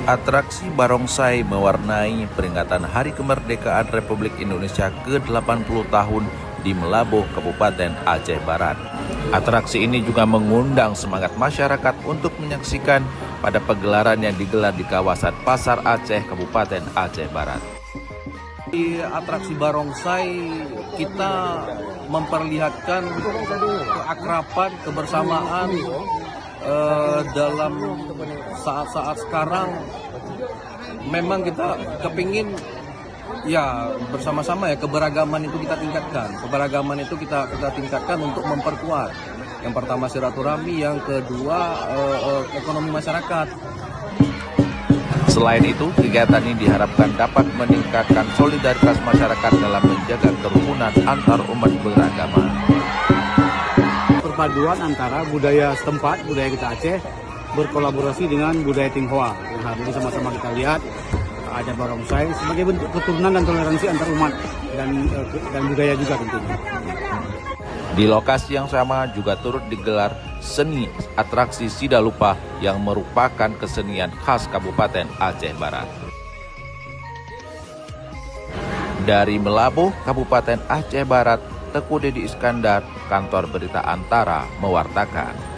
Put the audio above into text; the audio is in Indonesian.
Atraksi barongsai mewarnai peringatan Hari Kemerdekaan Republik Indonesia ke-80 tahun di Melabuh, Kabupaten Aceh Barat. Atraksi ini juga mengundang semangat masyarakat untuk menyaksikan pada pegelaran yang digelar di kawasan Pasar Aceh, Kabupaten Aceh Barat. Di atraksi barongsai kita memperlihatkan keakraban, kebersamaan dalam saat-saat sekarang. Memang kita kepingin ya bersama-sama ya, keberagaman itu kita tingkatkan. Keberagaman itu kita tingkatkan untuk memperkuat. Yang pertama silaturahmi, yang kedua ekonomi masyarakat. Selain itu, kegiatan ini diharapkan dapat meningkatkan solidaritas masyarakat dalam menjaga kerukunan antar umat beragama. Perpaduan antara budaya setempat, budaya kita Aceh, berkolaborasi dengan budaya Tionghoa. Yang hari ini sama-sama kita lihat ada barongsai sebagai bentuk keturunan dan toleransi antar umat dan budaya juga tentunya. Di lokasi yang sama juga turut digelar seni atraksi Sidalupa yang merupakan kesenian khas Kabupaten Aceh Barat. Dari Melabuh, Kabupaten Aceh Barat, Teguh Dedi Iskandar, Kantor Berita Antara mewartakan.